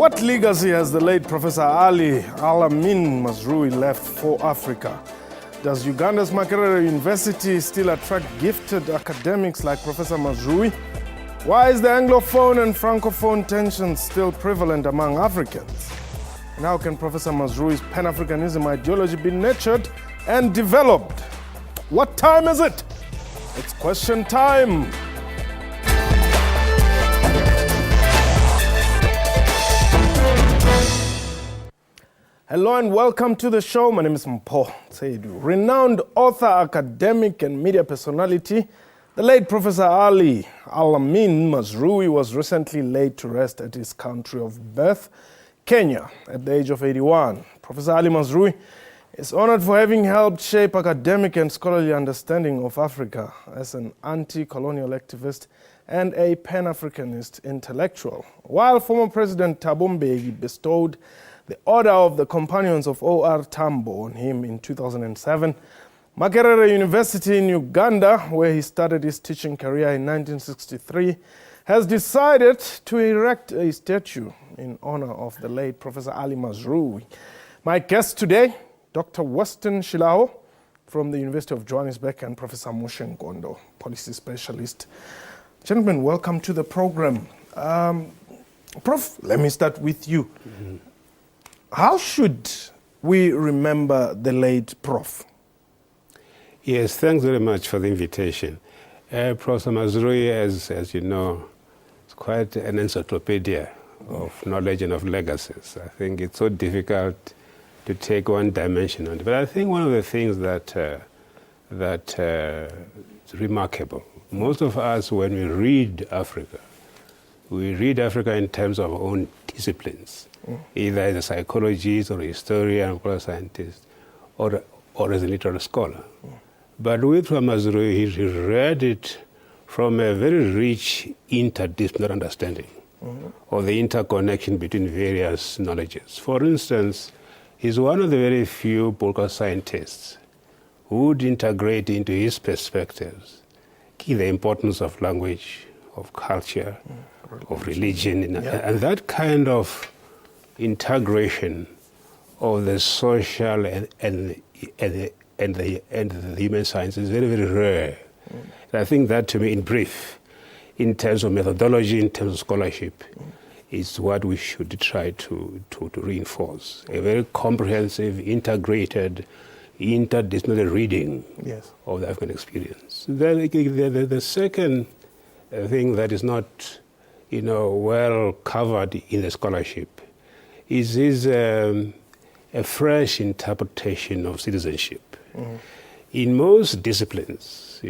What legacy has the late Professor Ali Alamin Mazrui left for Africa? Does Uganda's Makerere University still attract gifted academics like Professor Mazrui? Why is the Anglophone and Francophone tension still prevalent among Africans? And how can Professor Mazrui's Pan-Africanism ideology be nurtured and developed? What time is it? It's question time. Hello and welcome to the show. My name is Mpho Seidu. Renowned author, academic and media personality, the late Professor Ali Alamin Mazrui was recently laid to rest at his country of birth, Kenya, at the age of 81. Professor Ali Mazrui is honored for having helped shape academic and scholarly understanding of Africa as an anti-colonial activist and a Pan-Africanist intellectual. While former President Thabo Mbeki bestowed the Order of the Companions of O.R. Tambo on him in 2007, Makerere University in Uganda, where he started his teaching career in 1963, has decided to erect a statue in honor of the late Professor Ali Mazrui. My guests today, Dr. Weston Shilao from the University of Johannesburg and Professor Moshe Ngondo, policy specialist. Gentlemen, welcome to the program. Prof, let me start with you. How should we remember the late Prof? Yes, thanks very much for the invitation. Professor Mazrui, as you know, is quite an encyclopedia of knowledge and of legacies. I think it's so difficult to take one dimension on it. But I think one of the things that is remarkable, most of us, when we read Africa in terms of our own disciplines, either as a psychologist or a historian or a scientist, or as a literary scholar. But with Mazrui, he read it from a very rich interdisciplinary understanding of the interconnection between various knowledges. For instance, he's one of the very few political scientists who would integrate into his perspectives the importance of language, of culture, of religion, and that kind of integration of the social and the human sciences is very, very rare. And I think that, to me, in brief, in terms of methodology, in terms of scholarship, is what we should try to reinforce. A very comprehensive, integrated, interdisciplinary reading of the African experience. The second thing that is not, well covered in the scholarship is a fresh interpretation of citizenship. In most disciplines,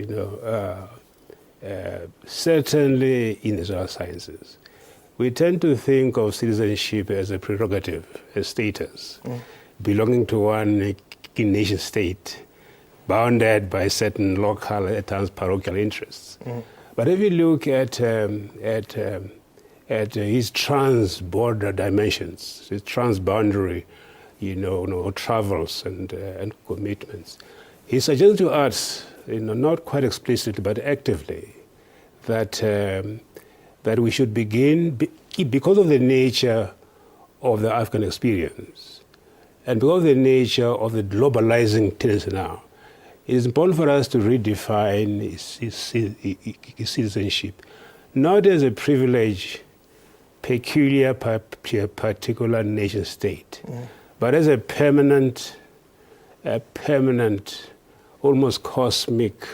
certainly in the social sciences, we tend to think of citizenship as a prerogative, a status, belonging to one nation state, bounded by certain local, at times parochial interests. But if you look at his trans-border dimensions, his trans-boundary, travels and commitments, he suggests to us, not quite explicitly but actively, that we should begin, because of the nature of the African experience and because of the nature of the globalizing tendency now, it is important for us to redefine his citizenship, not as a privilege peculiar to a particular nation state, but as a permanent, almost cosmic,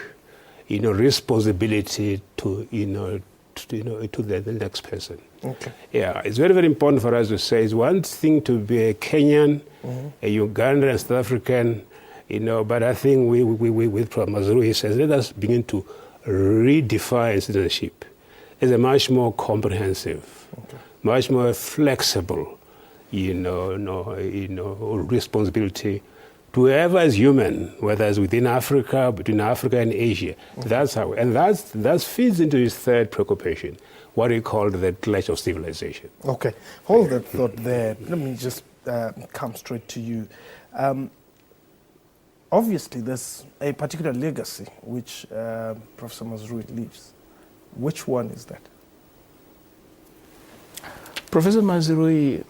responsibility to the next person. Yeah, it's very, very important for us to say it's one thing to be a Kenyan, a Ugandan, and South African, but I think we with Professor Mazrui, he says, let us begin to redefine citizenship as a much more comprehensive, much more flexible, responsibility to whoever is human, whether it's within Africa, between Africa and Asia. That's how, and that feeds into his third preoccupation, what he called the clash of civilization. Okay, hold that thought there. Let me just come straight to you. Obviously, there's a particular legacy which Professor Mazrui leaves. Which one is that? Professor Mazrui,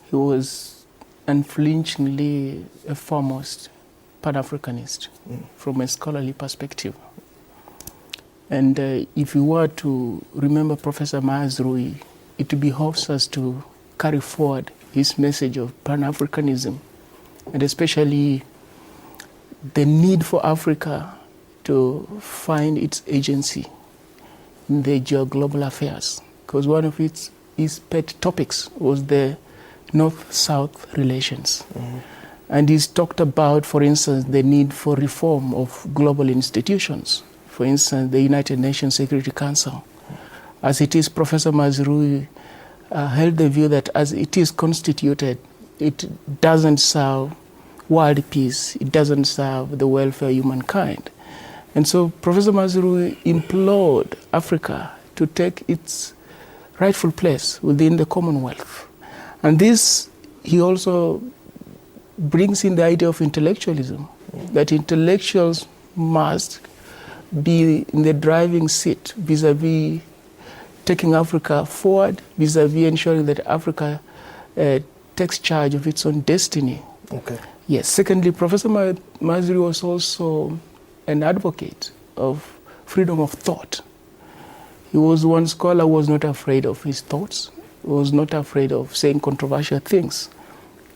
he was unflinchingly a foremost Pan-Africanist from a scholarly perspective. And if you were to remember Professor Mazrui, it behoves us to carry forward his message of Pan-Africanism, and especially the need for Africa to find its agency in the geo-global affairs, because one of his pet topics was the North-South relations. And he's talked about, for instance, the need for reform of global institutions. For instance, the United Nations Security Council. As it is, Professor Mazrui held the view that as it is constituted, it doesn't serve world peace, it doesn't serve the welfare of humankind. And so Professor Mazrui implored Africa to take its rightful place within the Commonwealth. And this, he also brings in the idea of intellectualism, that intellectuals must be in the driving seat vis-a-vis taking Africa forward, vis-a-vis ensuring that Africa takes charge of its own destiny. Okay. Yes. Secondly, Professor Mazrui was also an advocate of freedom of thought. He was one scholar who was not afraid of his thoughts, was not afraid of saying controversial things,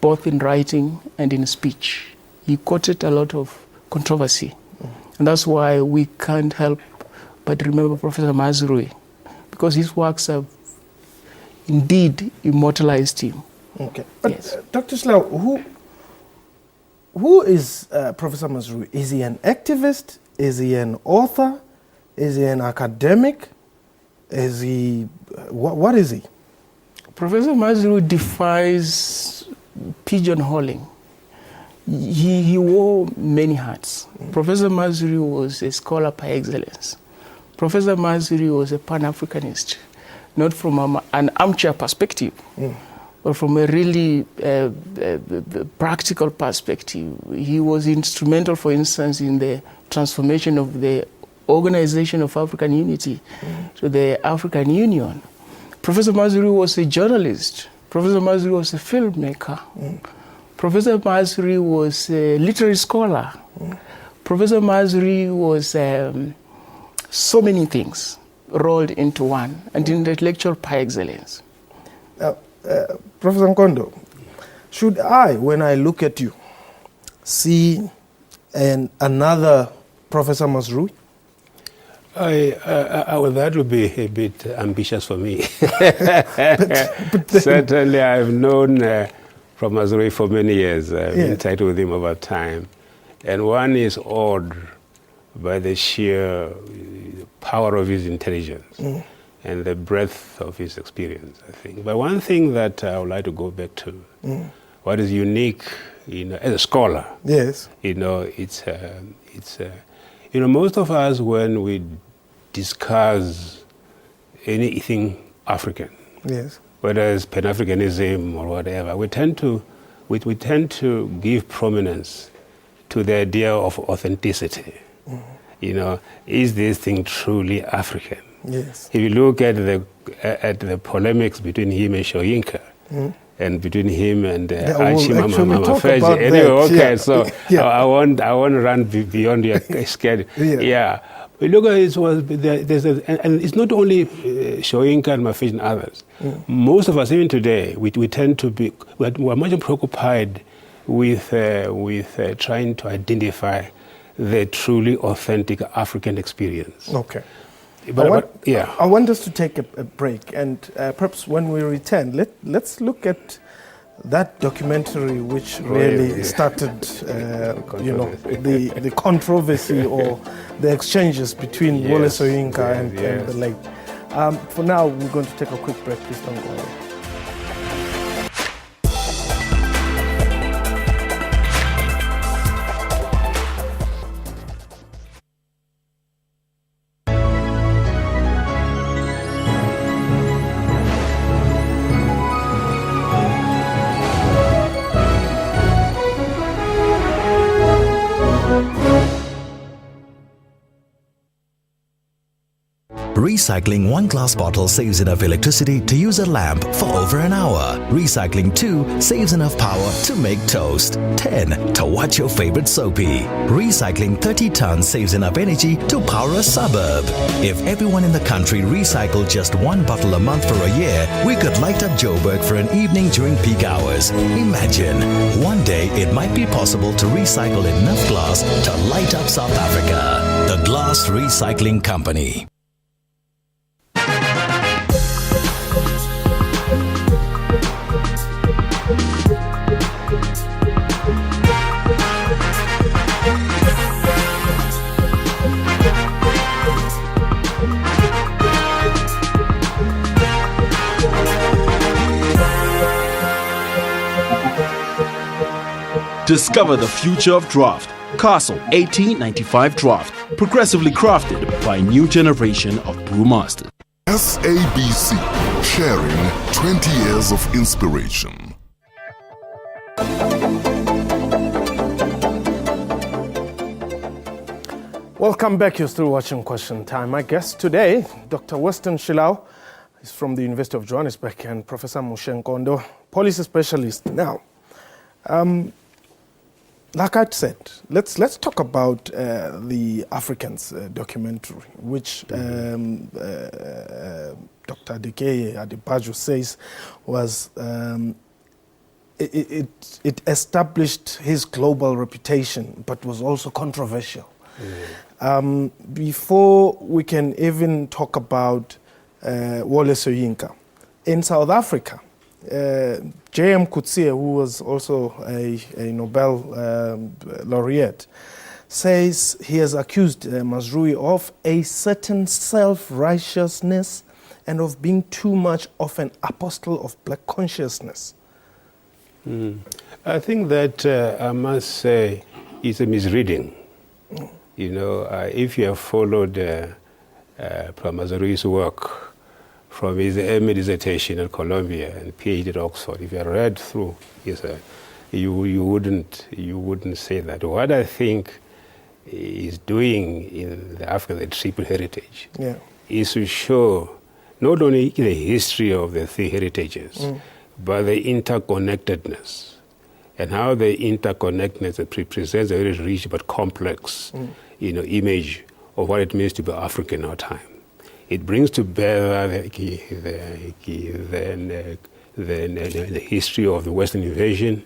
both in writing and in speech. He quoted a lot of controversy. And that's why we can't help but remember Professor Mazrui, because his works have indeed immortalized him. Okay. But Yes. Dr. Slough, who is Professor Mazrui? Is he an activist? Is he an author? Is he an academic? Is he, what is he? Professor Mazrui defies pigeonholing. He wore many hats. Professor Mazrui was a scholar par excellence. Professor Mazrui was a Pan-Africanist, not from an armchair perspective, but from a really practical perspective. He was instrumental, for instance, in the transformation of the Organization of African Unity to the African Union. Professor Mazrui was a journalist. Professor Mazrui was a filmmaker. Professor Mazrui was a literary scholar. Professor Mazrui was so many things rolled into one, and intellectual par excellence. Professor Nkondo, should I, when I look at you, see another Professor Mazrui? Well, that would be a bit ambitious for me. Certainly, I've known Prof. Mazrui for many years. I've interacted with him over time. And one is awed by the sheer power of his intelligence and the breadth of his experience, I think. But one thing that I would like to go back to, what is unique, as a scholar, yes, it's most of us, when we discuss anything African, yes, whether it's Pan-Africanism or whatever, we tend to give prominence to the idea of authenticity. Is this thing truly African? yes. If you look at the polemics between him and Shoyinka, and between him and Mama Feji. Anyway, okay, so I won't run beyond your schedule. We look at it, and it's not only Shoyinka and Mafeji and others. Most of us, even today, we tend to be, we're much preoccupied with trying to identify the truly authentic African experience. Okay. I want us to take a break, and perhaps when we return, let's look at that documentary which really started, the controversy or the exchanges between Wole Soyinka and the late. For now, we're going to take a quick break. Please don't go away. Recycling 1 glass bottle saves enough electricity to use a lamp for over an hour. Recycling 2 saves enough power to make toast. 10 to watch your favorite soapy. Recycling 30 tons saves enough energy to power a suburb. If everyone in the country recycled just 1 bottle a month for a year, we could light up Joburg for an evening during peak hours. Imagine, one day it might be possible to recycle enough glass to light up South Africa. The Glass Recycling Company. Discover the future of draft. Castle 1895 Draft. Progressively crafted by a new generation of brewmasters. SABC, sharing 20 years of inspiration. Welcome back. You're still watching Question Time. My guest today, Dr. Weston Shilao, is from the University of Johannesburg, and Professor Mushenkondo, policy specialist. Now, like I said, let's talk about the Africans documentary, which Dr. Adekeye Adebayo says was it established his global reputation, but was also controversial. Before we can even talk about Wole Soyinka in South Africa, J.M. Coetzee, who was also a Nobel laureate, says he has accused Mazrui of a certain self-righteousness and of being too much of an apostle of black consciousness. I think that, I must say, is a misreading. You know, if you have followed Professor Mazrui's work from his MA dissertation at Columbia and PhD at Oxford, if you have read through his, you wouldn't say that. What I think is doing in the African triple heritage is to show not only the history of the three heritages, but the interconnectedness, and how the interconnectedness presents a very rich but complex image of what it means to be African in our time. It brings to bear the history of the Western invasion.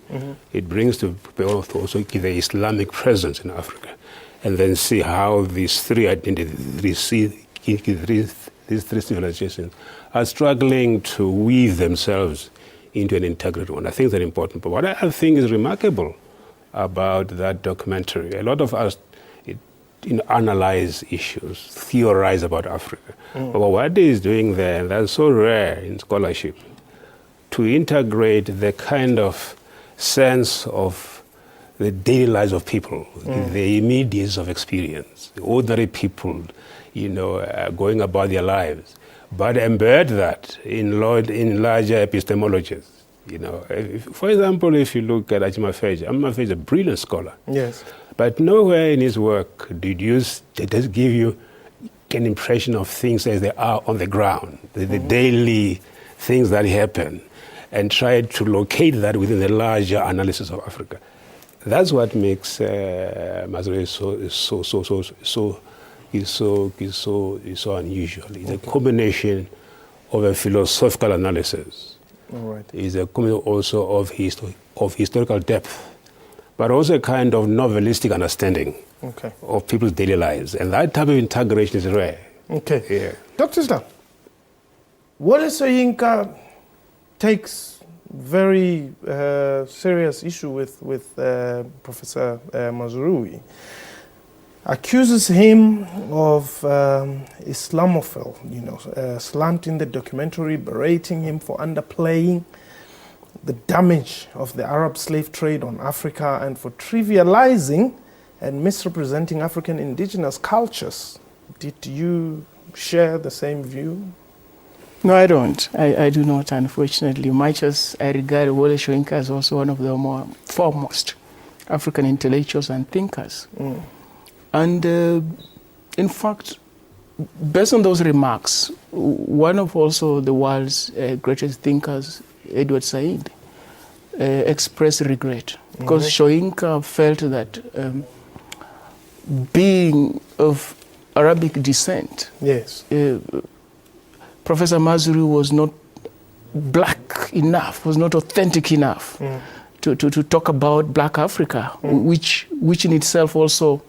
It brings to bear also the Islamic presence in Africa, and then see how these three identities, these three civilizations, are struggling to weave themselves into an integrated one. I think that's important. But what I think is remarkable about that documentary, a lot of us analyze issues, theorize about Africa. But what he is doing there, and that's so rare in scholarship, to integrate the kind of sense of the daily lives of people, the immediates of experience, the ordinary people, going about their lives, but embed that in larger epistemologies. For example, if you look at Ajima Feja is a brilliant scholar. Yes. But nowhere in his work does give you an impression of things as they are on the ground, the daily things that happen, and try to locate that within the larger analysis of Africa. That's what makes Mazrui so unusual. It's a combination of a philosophical analysis. It's a combination also of historical depth, but also a kind of novelistic understanding of people's daily lives. And that type of integration is rare. Dr. Islam, Wole Soyinka takes very serious issue with Professor Mazrui, accuses him of Islamophile, slanting the documentary, berating him for underplaying the damage of the Arab slave trade on Africa and for trivializing and misrepresenting African indigenous cultures. Did you share the same view? No, I don't. I do not, unfortunately. Much as I regard Wole Soyinka as also one of the more foremost African intellectuals and thinkers. And in fact, based on those remarks, one of also the world's greatest thinkers, Edward Said, expressed regret because Soyinka felt that being of Arabic descent, Yes. Professor Mazrui was not black enough, was not authentic enough to talk about Black Africa, which in itself also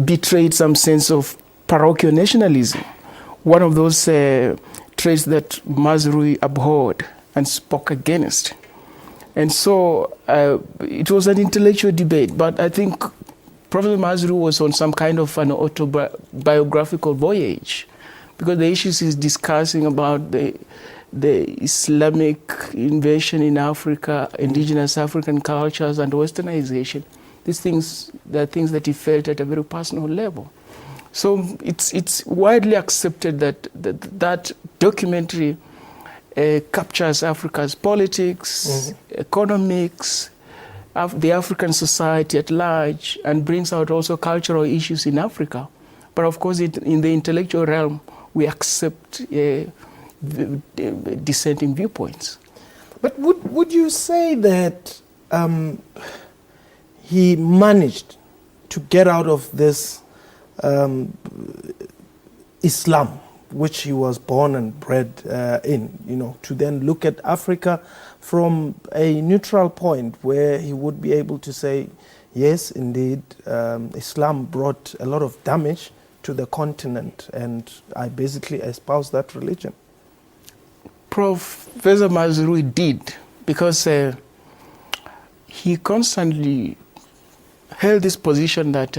betrayed some sense of parochial nationalism, one of those traits that Mazrui abhorred and spoke against. And so it was an intellectual debate, but I think Professor Mazrui was on some kind of an autobiographical voyage, because the issues he's discussing about the Islamic invasion in Africa, indigenous African cultures, and westernization, these things, they're things that he felt at a very personal level. So it's widely accepted that documentary captures Africa's politics, economics, the African society at large, and brings out also cultural issues in Africa. But of course, in the intellectual realm, we accept dissenting viewpoints. But would you say that he managed to get out of this Islam, which he was born and bred in, to then look at Africa from a neutral point where he would be able to say, yes, indeed, Islam brought a lot of damage to the continent, and I basically espouse that religion? Professor Mazrui did, because he constantly held this position that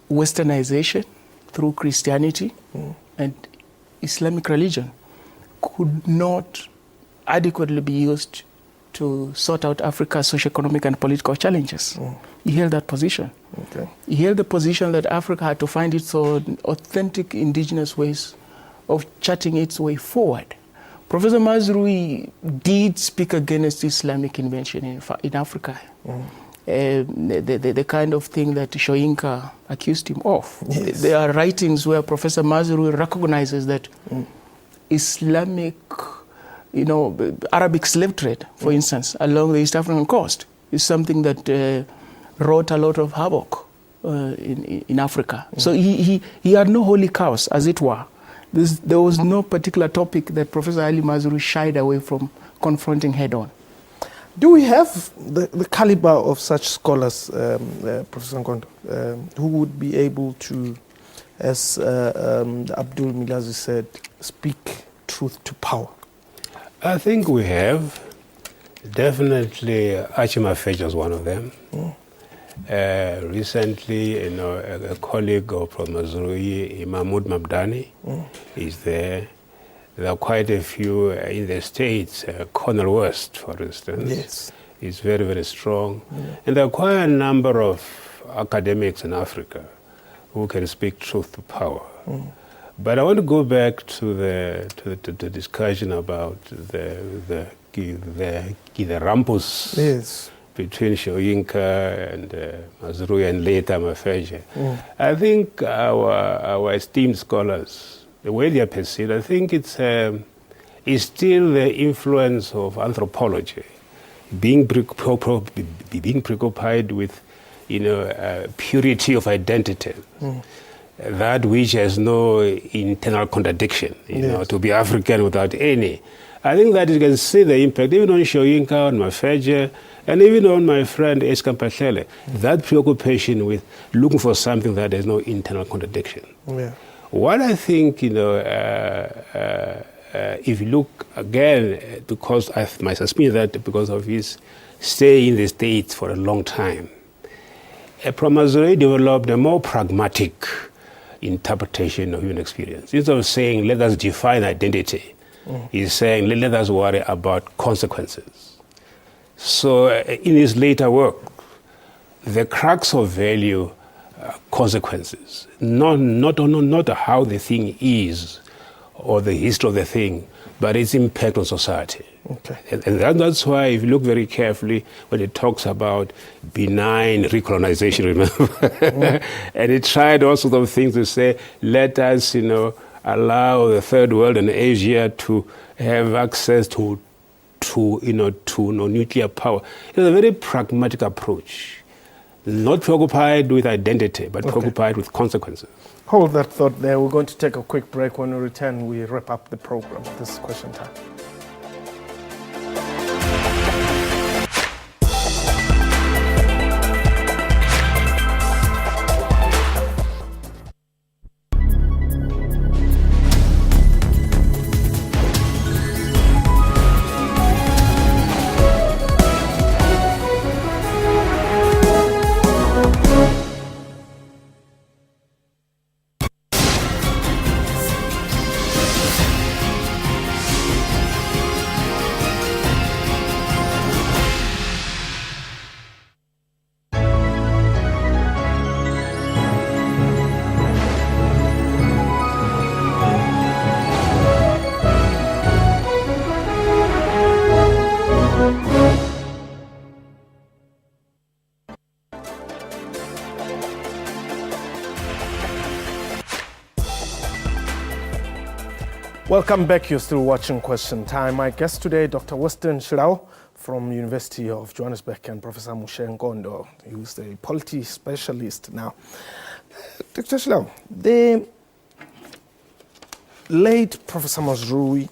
westernization through Christianity and Islamic religion could not adequately be used to sort out Africa's socio-economic and political challenges. He held that position. Okay. He held the position that Africa had to find its own authentic indigenous ways of charting its way forward. Professor Mazrui did speak against Islamic invention in Africa. The kind of thing that Soyinka accused him of. Yes. There are writings where Professor Mazrui recognizes that Islamic, Arabic slave trade, for instance, along the East African coast is something that wrought a lot of havoc in Africa. So he had no holy cows, as it were. There was no particular topic that Professor Ali Mazrui shied away from confronting head-on. Do we have the caliber of such scholars, Professor Nkondo, who would be able to, as Abdul Milazi said, speak truth to power? I think we have. Definitely, Achima Fetch was one of them. Recently, a colleague of Mazrui, Mahmoud Mabdani, is there. There are quite a few in the States. Cornel West, for instance, Yes. is very, very strong. And there are quite a number of academics in Africa who can speak truth to power. But I want to go back to the discussion about the rampus between Soyinka and Mazrui and later Mafeje. I think our esteemed scholars, the way they are perceived, I think it's still the influence of anthropology, being preoccupied with, purity of identity, that which has no internal contradiction, to be African without any. I think that you can see the impact, even on Soyinka, on Mafeje, and even on my friend Eskom Patlele, that preoccupation with looking for something that has no internal contradiction. Yeah. What I think, if you look again, because my suspicion that because of his stay in the States for a long time, Mazrui developed a more pragmatic interpretation of human experience. Instead of saying, let us define identity, he's saying, let us worry about consequences. So in his later work, the crux of value, consequences, not how the thing is or the history of the thing, but its impact on society. Okay. And that's why, if you look very carefully, when it talks about benign recolonization, remember, and it tried all sorts of things to say, let us, allow the third world and Asia to have access to nuclear power. It was a very pragmatic approach, not preoccupied with identity, but preoccupied with consequences. Hold that thought there. We're going to take a quick break. When we return, we wrap up the program. This is Question Time. Welcome back. You're still watching Question Time. My guest today, Dr. Weston Shirao from University of Johannesburg, and Professor Mushe Nkondo, who's a polity specialist now. Dr. Shirao, the late Professor Mazrui,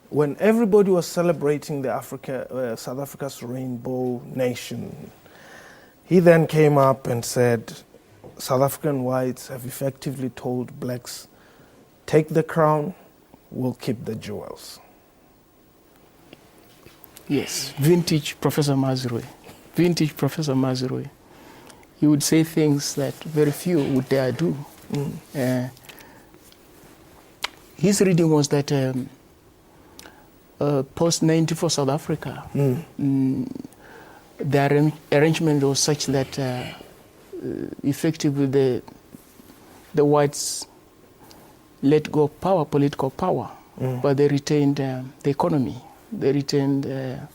when everybody was celebrating the South Africa's rainbow nation, he then came up and said, South African whites have effectively told blacks, take the crown, we'll keep the jewels. Yes, vintage Professor Mazrui. Vintage Professor Mazrui. He would say things that very few would dare do. His reading was that post-94 South Africa, the arrangement was such that effectively the whites let go of power, political power, but they retained the economy. They retained the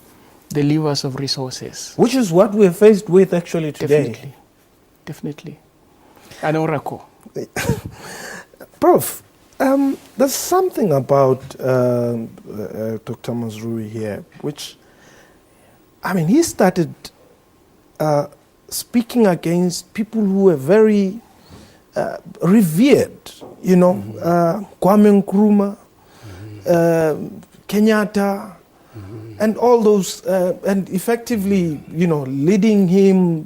levers of resources. Which is what we're faced with actually today. Definitely. An oracle. Prof, there's something about Dr. Mazrui here, which, I mean, he started speaking against people who were very revered, Kwame Nkrumah, Kenyatta, and all those, and effectively, leading him,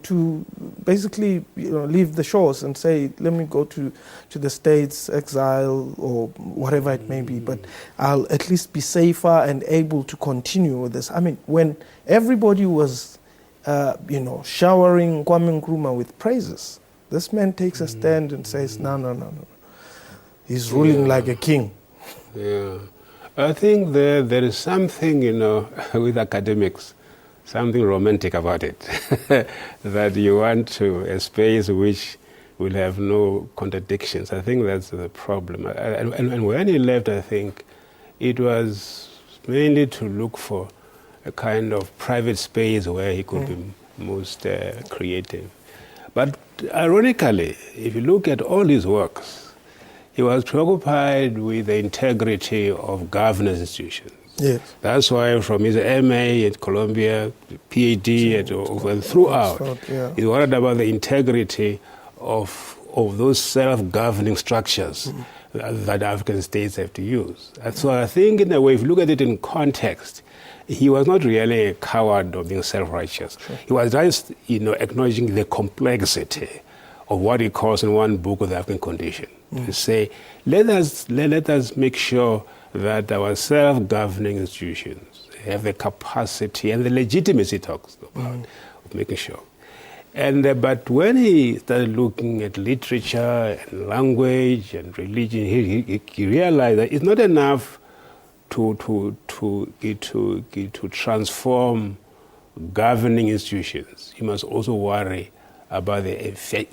to basically, leave the shores and say, let me go to the States, exile, or whatever it may be, but I'll at least be safer and able to continue with this. I mean, when everybody was, showering Kwame Nkrumah with praises, this man takes a stand and says, no. He's ruling like a king. Yeah. I think there is something, with academics, something romantic about it. That you want a space which will have no contradictions. I think that's the problem. And when he left, I think it was mainly to look for a kind of private space where he could be most creative. But ironically, if you look at all his works, he was preoccupied with the integrity of governance institutions. Yes. That's why from his MA at Columbia, PhD, and throughout, he worried about the integrity of those self-governing structures that African states have to use. And so I think, in a way, if you look at it in context, he was not really a coward of being self-righteous. Sure. He was just, acknowledging the complexity of what he calls in one book of the African condition. To say, let us make sure that our self-governing institutions have the capacity and the legitimacy, talks about, of making sure. And but when he started looking at literature and language and religion, he realized that it's not enough to transform governing institutions. You must also worry about the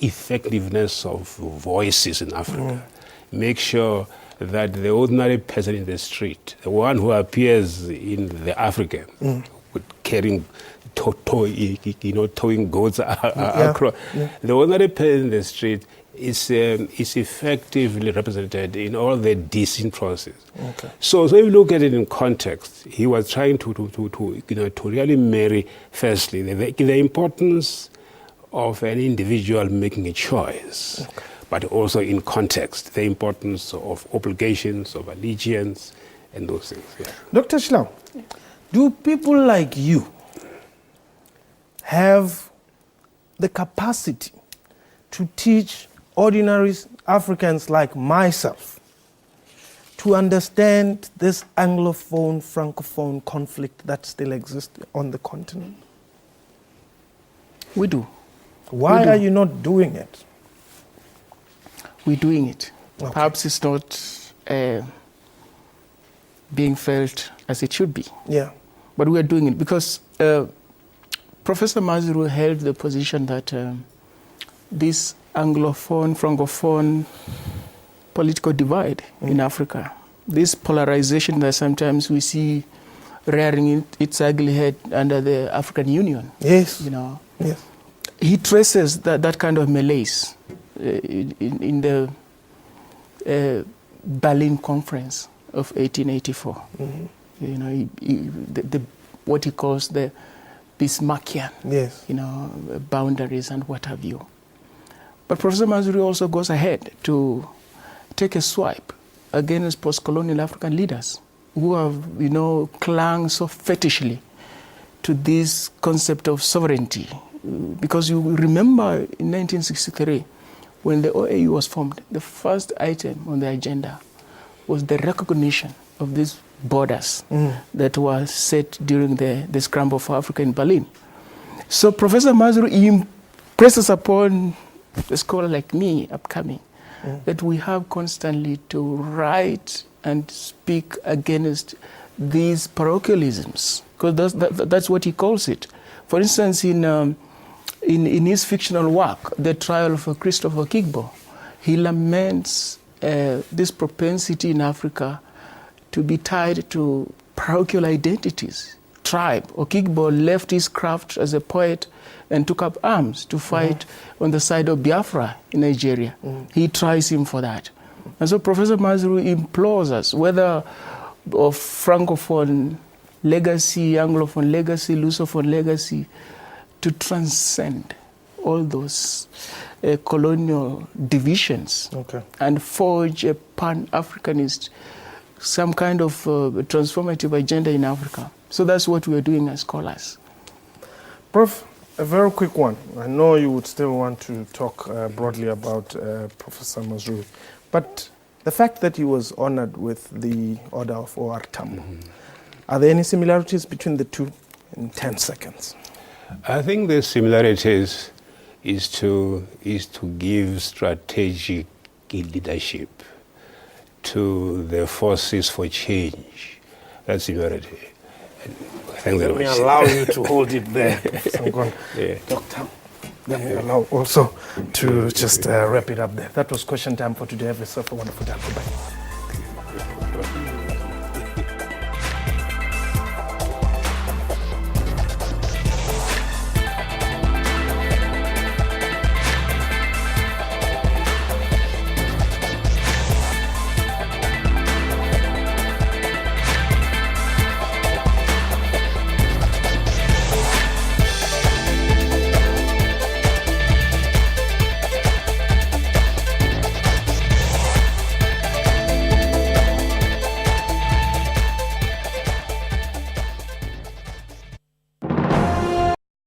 effectiveness of voices in Africa. make sure that the ordinary person in the street, the one who appears in the African, with carrying, towing goats across, the ordinary person in the street is effectively represented in all the decent process. Okay. So if you look at it in context, he was trying to really marry, firstly, the importance of an individual making a choice, but also in context, the importance of obligations, of allegiance, and those things. Yeah. Dr. Shlau, do people like you have the capacity to teach ordinary Africans like myself to understand this Anglophone, Francophone conflict that still exists on the continent? We do. Why are you not doing it? We're doing it. Okay. Perhaps it's not being felt as it should be. Yeah. But we are doing it because Professor Mazrou held the position that this Anglophone, Francophone political divide in Africa, this polarization that sometimes we see rearing its ugly head under the African Union. Yes. Yes. He traces that kind of malaise in the Berlin Conference of 1884. What he calls the Bismarckian, boundaries and what have you. But Professor Mazrou also goes ahead to take a swipe against post-colonial African leaders who have, clung so fetishly to this concept of sovereignty. Because you remember in 1963, when the OAU was formed, the first item on the agenda was the recognition of these borders that were set during the scramble for Africa in Berlin. So Professor Mazrou impresses upon a scholar like me, upcoming, that we have constantly to write and speak against these parochialisms, because that's what he calls it. For instance, in his fictional work, The Trial of Christopher Kigbo, he laments this propensity in Africa to be tied to parochial identities, tribe. Okigbo left his craft as a poet and took up arms to fight on the side of Biafra in Nigeria. He tries him for that. And so Professor Mazrou implores us, whether of Francophone legacy, Anglophone legacy, Lusophone legacy, to transcend all those colonial divisions and forge a Pan-Africanist, some kind of transformative agenda in Africa. So that's what we're doing as scholars. Prof, a very quick one. I know you would still want to talk broadly about Professor Mazrou, but the fact that he was honored with the Order of O.R. Tambo, are there any similarities between the two in 10 seconds? I think the similarities is to give strategic leadership to the forces for change. That's similarity. Thank Let me allow you to hold it there. Doctor, let me allow also to just wrap it up there. That was question time for today. Have yourself a wonderful day. Goodbye.